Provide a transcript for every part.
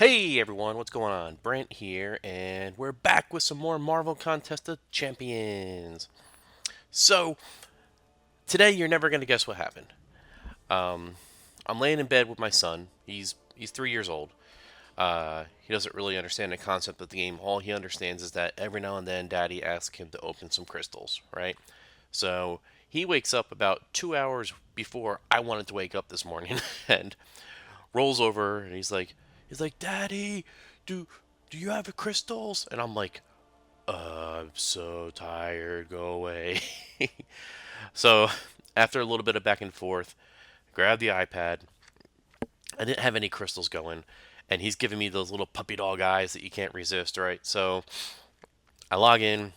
Hey everyone, what's going on? Brent here, and we're back with some more Marvel Contest of Champions. So, today you're never going to guess what happened. Um, I'm laying in bed with my son. He's 3 years old. He doesn't really understand the concept of the game. All he understands is that every now and then Daddy asks him to open some crystals, right? So, he wakes up about 2 hours before I wanted to wake up this morning and rolls over and he's like, Daddy, do do you have the crystals? And I'm like, I'm so tired, go away. So after a little bit of back and forth, grab the iPad. I didn't have any crystals going, and he's giving me those little puppy dog eyes that you can't resist, right? So I log in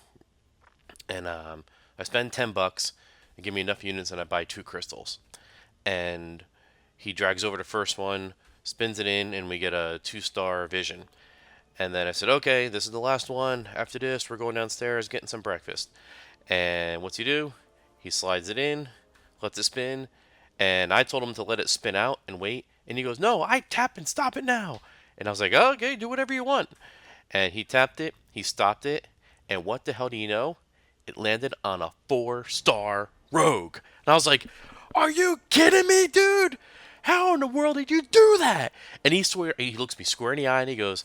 and I spend $10 and give me enough units, and I buy two crystals. And he drags over the first one, spins it in, and we get a 2-star vision. And then I said, okay, this is the last one. After this, we're going downstairs, getting some breakfast. And what's he do? He slides it in, lets it spin, and I told him to let it spin out and wait. And he goes, no, I tap and stop it now. And I was like, oh, okay, do whatever you want. And he tapped it, he stopped it, and what the hell do you know? It landed on a 4-star rogue. And I was like, are you kidding me, dude? How in the world did you do that? And he looks me square in the eye and he goes,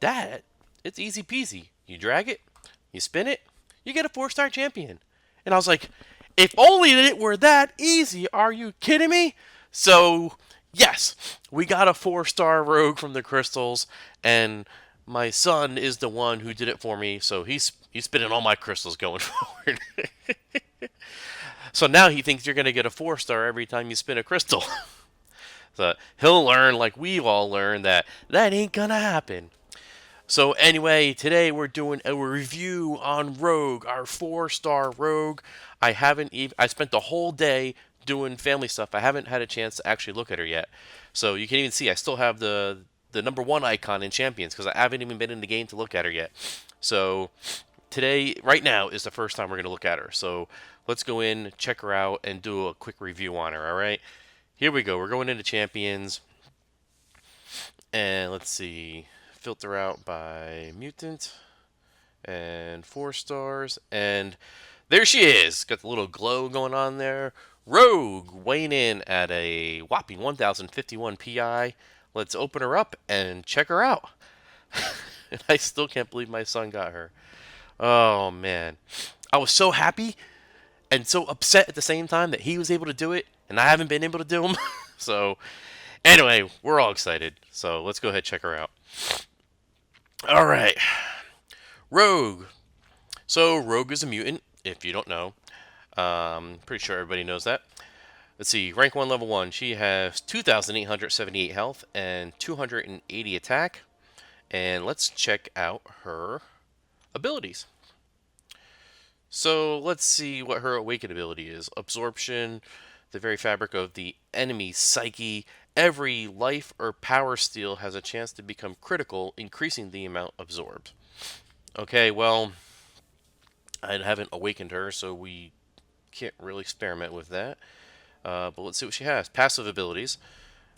Dad, it's easy peasy. You drag it, you spin it, you get a 4-star champion. And I was like, if only it were that easy. Are you kidding me? So, yes, we got a 4-star rogue from the crystals, and my son is the one who did it for me, so he's spinning all my crystals going forward. So now he thinks you're going to get a 4-star every time you spin a crystal. So he'll learn, like we all learn, that that ain't going to happen. So anyway, today we're doing a review on Rogue, our 4-star Rogue. I spent the whole day doing family stuff. I haven't had a chance to actually look at her yet. So you can even see I still have the number 1 icon in Champions because I haven't even been in the game to look at her yet. So today, right now, is the first time we're going to look at her. So let's go in, check her out, and do a quick review on her, all right? Here we go. We're going into Champions. And let's see. Filter out by mutant. And 4 stars. And there she is. Got the little glow going on there. Rogue weighing in at a whopping 1051 PI. Let's open her up and check her out. And I still can't believe my son got her. Oh, man. I was so happy and so upset at the same time that he was able to do it and I haven't been able to do them. So, anyway, we're all excited. So, let's go ahead and check her out. All right. Rogue. So, Rogue is a mutant, if you don't know. Pretty sure everybody knows that. Let's see. Rank 1, level 1. She has 2,878 health and 280 attack. And let's check out her abilities. So let's see what her awakened ability is. Absorption, the very fabric of the enemy's psyche. Every life or power steal has a chance to become critical, increasing the amount absorbed. Okay, well, I haven't awakened her, so we can't really experiment with that. But let's see what she has. Passive abilities.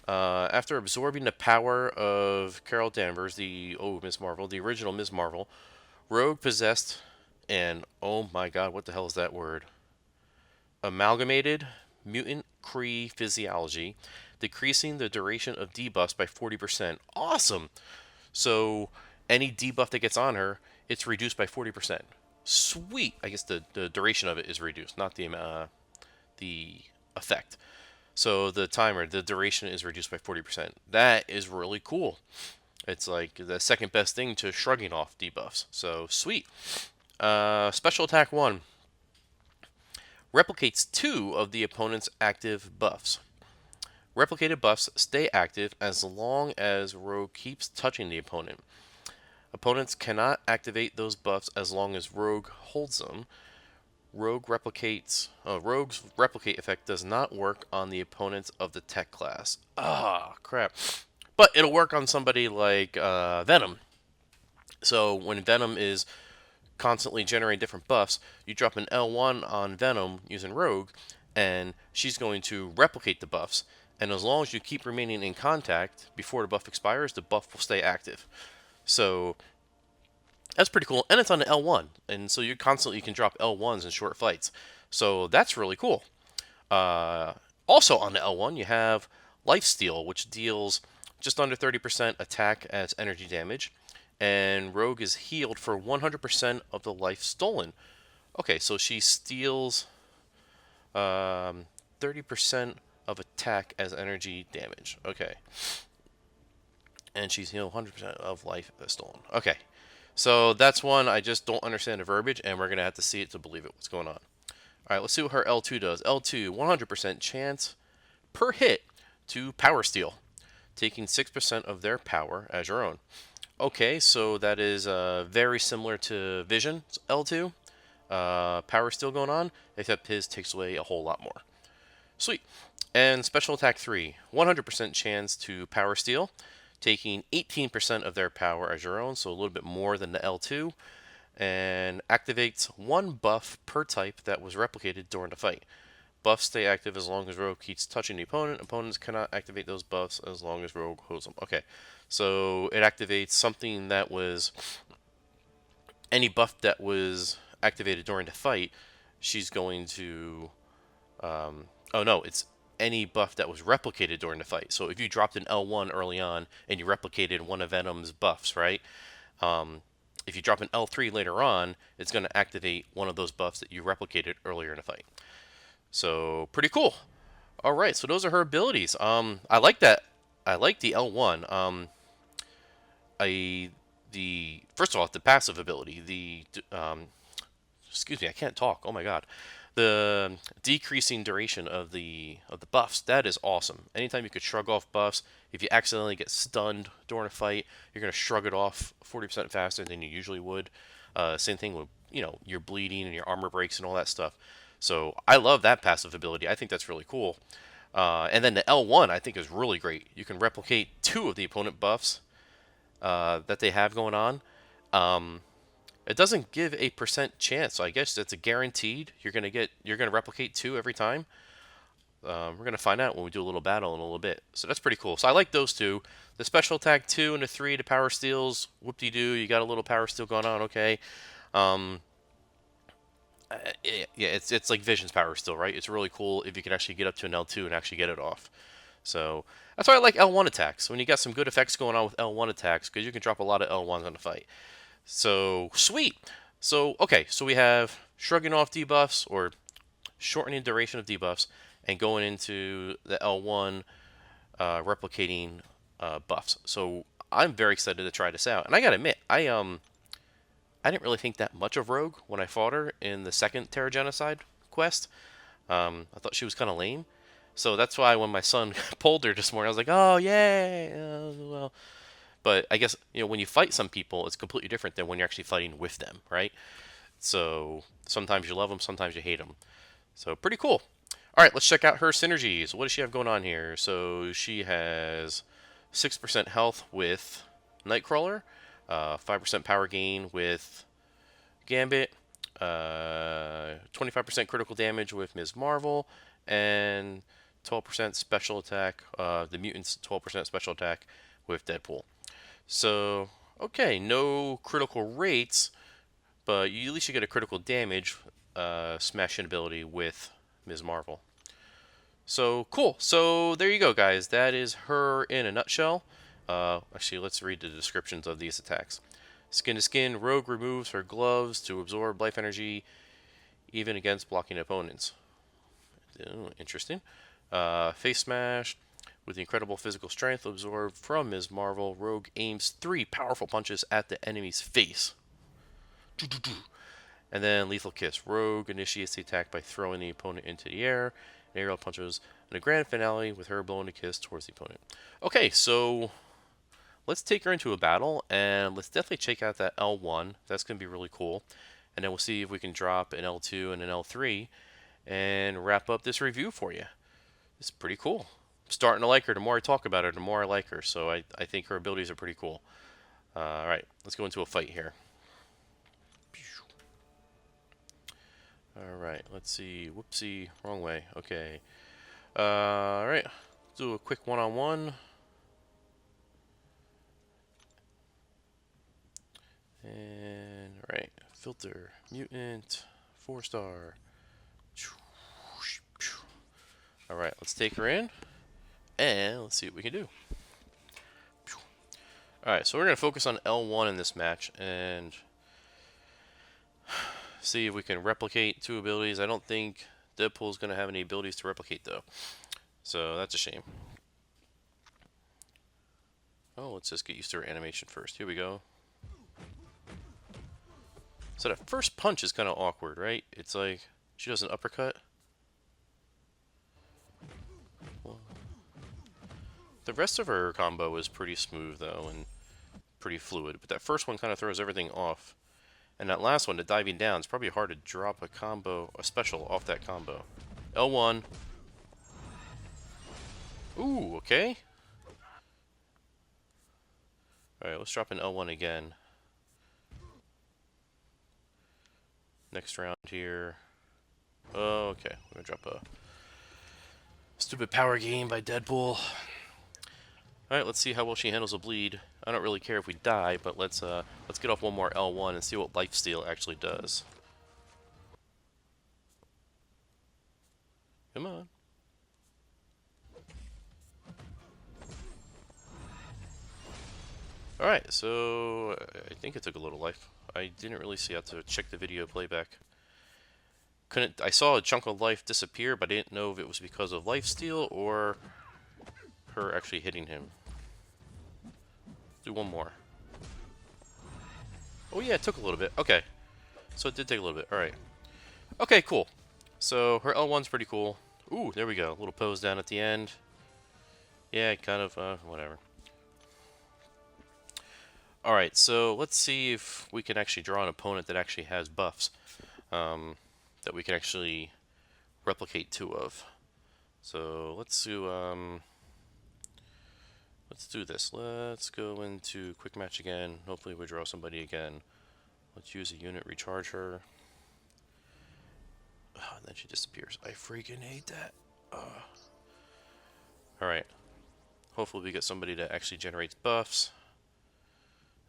After absorbing the power of Carol Danvers, Miss Marvel, the original Miss Marvel, Rogue possessed and oh my god, what the hell is that word? Amalgamated mutant Kree physiology, decreasing the duration of debuffs by 40%. Awesome! So any debuff that gets on her, it's reduced by 40%. Sweet! I guess the duration of it is reduced, not the effect. So the duration is reduced by 40%. That is really cool. It's like the second best thing to shrugging off debuffs. So sweet. Special attack 1 replicates 2 of the opponent's active buffs. Replicated buffs stay active as long as Rogue keeps touching the opponent. Opponents cannot activate those buffs as long as Rogue holds them. Rogue's replicate effect does not work on the opponents of the tech class. Ah, crap. But it'll work on somebody like Venom. So when Venom is constantly generating different buffs, you drop an L1 on Venom using Rogue, and she's going to replicate the buffs. and as long as you keep remaining in contact before the buff expires, the buff will stay active. So that's pretty cool, and it's on the L1, and so you can drop L1s in short fights. So that's really cool. Uh, Also on the L1, you have Lifesteal, which deals just under 30% attack as energy damage, and Rogue is healed for 100% of the life stolen. Okay, so she steals 30% of attack as energy damage. Okay, and she's healed 100% of life stolen. Okay, so that's one I just don't understand the verbiage, and we're gonna have to see it to believe it. What's going on? All right, let's see what her L2 does. L2, 100% chance per hit to Power Steal, taking 6% of their power as your own. Okay, so that is very similar to Vision's L2. Power Steal going on, except his takes away a whole lot more. Sweet. And Special Attack 3, 100% chance to Power Steal, taking 18% of their power as your own, so a little bit more than the L2, and activates one buff per type that was replicated during the fight. Buffs stay active as long as Rogue keeps touching the opponent. Opponents cannot activate those buffs as long as Rogue holds them. Okay, so it activates something that was any buff that was activated during the fight. She's going to. Oh no, it's any buff that was replicated during the fight. So if you dropped an L1 early on and you replicated one of Venom's buffs, right? If you drop an L3 later on, it's going to activate one of those buffs that you replicated earlier in the fight. So pretty cool. All right, so those are her abilities. I like that. I like the L1. I the first of all, the passive ability. Excuse me, I can't talk. Oh my god. The decreasing duration of the buffs, that is awesome. Anytime you could shrug off buffs, if you accidentally get stunned during a fight, you're gonna shrug it off 40% faster than you usually would. Same thing with you're bleeding and your armor breaks and all that stuff. So I love that passive ability. I think that's really cool. And then the L1 I think is really great. You can replicate two of the opponent buffs that they have going on. Um, it doesn't give a percent chance, so I guess it's a guaranteed. You're gonna replicate two every time. We're gonna find out when we do a little battle in a little bit. So that's pretty cool. So I like those two. The special attack 2 and the 3, the power steals. Whoop-de-doo, you got a little power steal going on. Okay. Um, yeah, it's like Vision's power steal, right? It's really cool if you can actually get up to an L2 and actually get it off. So that's why I like L1 attacks. When you got some good effects going on with L1 attacks, because you can drop a lot of L1s on the fight. So sweet. So okay, so we have shrugging off debuffs or shortening duration of debuffs, and going into the L1 replicating buffs. So I'm very excited to try this out. And I gotta admit, I didn't really think that much of Rogue when I fought her in the second Terra Genocide quest. I thought she was kind of lame. So that's why when my son pulled her this morning, I was like, "Oh yay!" Well, but I guess when you fight some people, it's completely different than when you're actually fighting with them, right? So sometimes you love them, sometimes you hate them. So pretty cool. All right, let's check out her synergies. What does she have going on here? So she has 6% health with Nightcrawler, 5% power gain with Gambit, 25% critical damage with Ms. Marvel, and 12% special attack. The mutants 12% special attack with Deadpool. So okay, no critical rates, but you, at least you get a critical damage smashing ability with Ms. Marvel. So cool. So there you go, guys. That is her in a nutshell. Actually, let's read the descriptions of these attacks. Skin to skin, Rogue removes her gloves to absorb life energy, even against blocking opponents. Interesting. Face smash. With incredible physical strength absorbed from Ms. Marvel, Rogue aims 3 powerful punches at the enemy's face. And then Lethal Kiss. Rogue initiates the attack by throwing the opponent into the air. Aerial punches. And a grand finale with her blowing a kiss towards the opponent. Okay, so let's take her into a battle, and let's definitely check out that L1. That's going to be really cool. And then we'll see if we can drop an L2 and an L3 and wrap up this review for you. It's pretty cool. I'm starting to like her. The more I talk about her, the more I like her. So I think her abilities are pretty cool. All right, let's go into a fight here. All right, let's see. Whoopsie, wrong way. Okay. All right, do a quick one-on-one. And, right, filter, mutant, 4-star. Alright, let's take her in, and let's see what we can do. Alright, so we're going to focus on L1 in this match, and see if we can replicate 2 abilities. I don't think Deadpool's going to have any abilities to replicate, though. So, that's a shame. Oh, let's just get used to her animation first. Here we go. So that first punch is kind of awkward, right? It's like, she does an uppercut. The rest of her combo is pretty smooth, though, and pretty fluid. But that first one kind of throws everything off. And that last one, the diving down, it's probably hard to drop a combo, a special off that combo. L1. Ooh, okay. Alright, let's drop an L1 again. Next round here. Okay, we're gonna drop a stupid power game by Deadpool. Alright, let's see how well she handles a bleed. I don't really care if we die, but let's get off one more L1 and see what lifesteal actually does. Come on. Alright, so I think it took a little life. I didn't really see how to check the video playback. I saw a chunk of life disappear, but I didn't know if it was because of lifesteal or her actually hitting him. Do one more. Oh yeah, it took a little bit. Okay. So it did take a little bit. Alright. Okay, cool. So her L1's pretty cool. Ooh, there we go. A little pose down at the end. Yeah, kind of, whatever. Alright, so let's see if we can actually draw an opponent that actually has buffs. That we can actually replicate 2 of. So let's do this. Let's go into quick match again. Hopefully we draw somebody again. Let's use a unit, recharge her. Oh, and then she disappears. I freaking hate that. Alright. Hopefully we get somebody that actually generates buffs.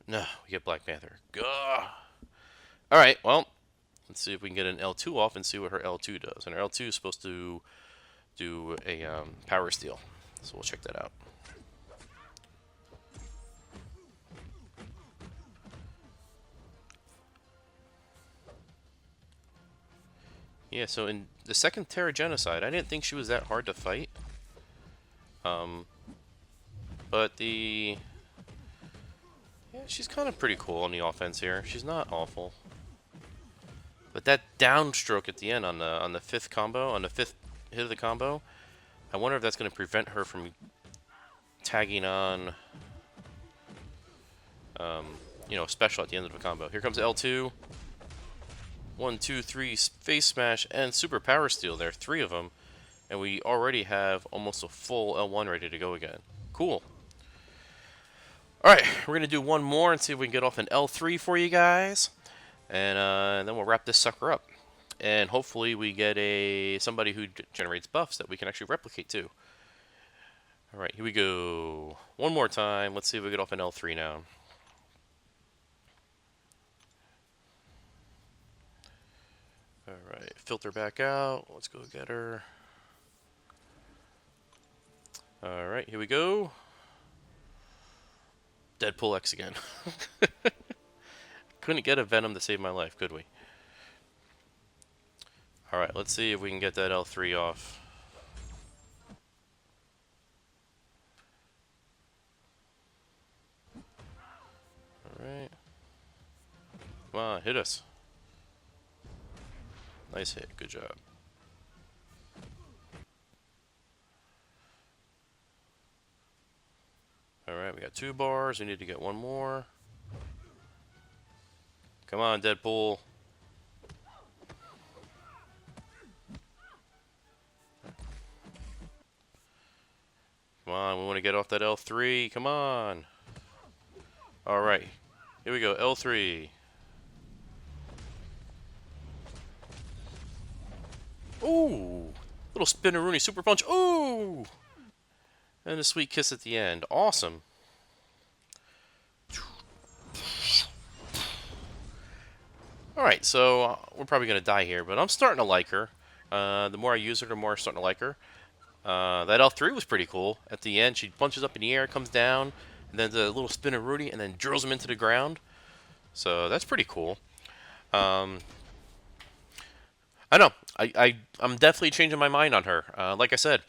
No, we get Black Panther. Alright, well, let's see if we can get an L2 off and see what her L2 does. And her L2 is supposed to do a power steal. So we'll check that out. Yeah, so in the second Terra Genocide, I didn't think she was that hard to fight. But yeah, she's kind of pretty cool on the offense here. She's not awful. But that downstroke at the end on the 5th combo, on the 5th hit of the combo, I wonder if that's going to prevent her from tagging on, you know, special at the end of the combo. Here comes L2. 1, 2, 3, face smash, and super power steal there. 3 of them. And we already have almost a full L1 ready to go again. Cool. Alright, we're going to do one more and see if we can get off an L3 for you guys. And then we'll wrap this sucker up. And hopefully we get somebody who generates buffs that we can actually replicate too. Alright, here we go. One more time. Let's see if we get off an L3 now. Alright, filter back out. Let's go get her. Alright, here we go. Deadpool X again. Couldn't get a Venom to save my life, could we? Alright, let's see if we can get that L3 off. Alright. Come on, hit us. Nice hit, good job. Alright, we got 2 bars, we need to get 1 more. Come on, Deadpool. Come on, we want to get off that L3, come on. Alright, here we go, L3. Ooh! Little Spinneroonie super punch, ooh! And a sweet kiss at the end. Awesome. Alright, so we're probably going to die here, but I'm starting to like her. The more I use her, the more I'm starting to like her. That L3 was pretty cool. At the end, she punches up in the air, comes down, and then the little spin of Rudy, and then drills him into the ground. So that's pretty cool. Um, I know. I'm definitely changing my mind on her. Like I said,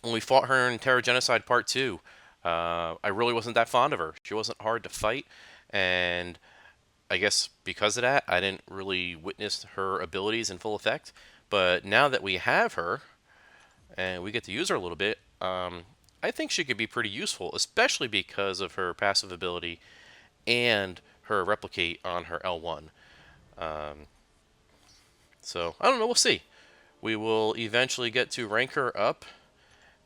when we fought her in Terror Genocide Part 2, I really wasn't that fond of her. She wasn't hard to fight, and I guess because of that, I didn't really witness her abilities in full effect. But now that we have her, and we get to use her a little bit, I think she could be pretty useful, especially because of her passive ability and her replicate on her L1. Um, so, I don't know, we'll see. We will eventually get to rank her up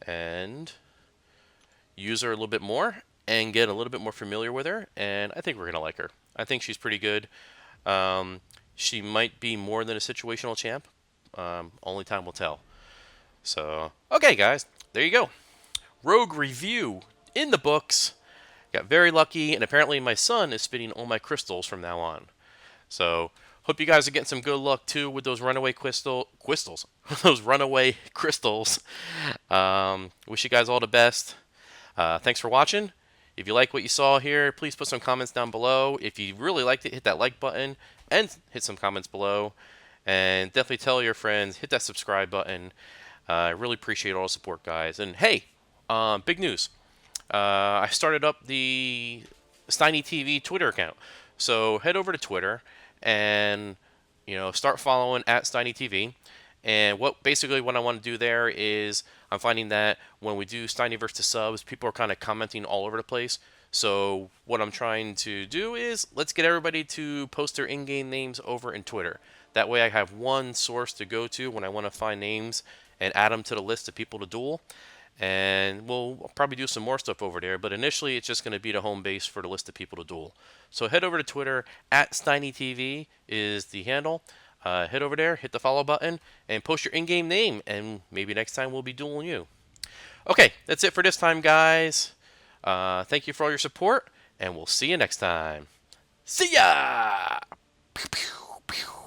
and use her a little bit more and get a little bit more familiar with her, and I think we're going to like her. I think she's pretty good. Um, she might be more than a situational champ. Only time will tell. So, okay, guys, there you go. Rogue review in the books. Got very lucky, and apparently my son is spinning all my crystals from now on. So, hope you guys are getting some good luck too with those runaway crystals. Those runaway crystals. Wish you guys all the best. Thanks for watching. If you like what you saw here, please put some comments down below. If you really liked it, hit that like button and hit some comments below. And definitely tell your friends, hit that subscribe button. I really appreciate all the support, guys. And hey, big news. I started up the Steiny TV Twitter account. So head over to Twitter and start following at Steiny TV. And what I want to do there is I'm finding that when we do Steiny versus subs, people are kind of commenting all over the place. So what I'm trying to do is let's get everybody to post their in-game names over in Twitter. That way I have one source to go to when I want to find names and add them to the list of people to duel. And we'll probably do some more stuff over there, but initially it's just going to be the home base for the list of people to duel. So head over to Twitter, at StinyTV is the handle. Head over there, hit the follow button, and post your in-game name, and maybe next time we'll be dueling you. Okay, that's it for this time, guys. Thank you for all your support, and we'll see you next time. See ya! Pew, pew, pew.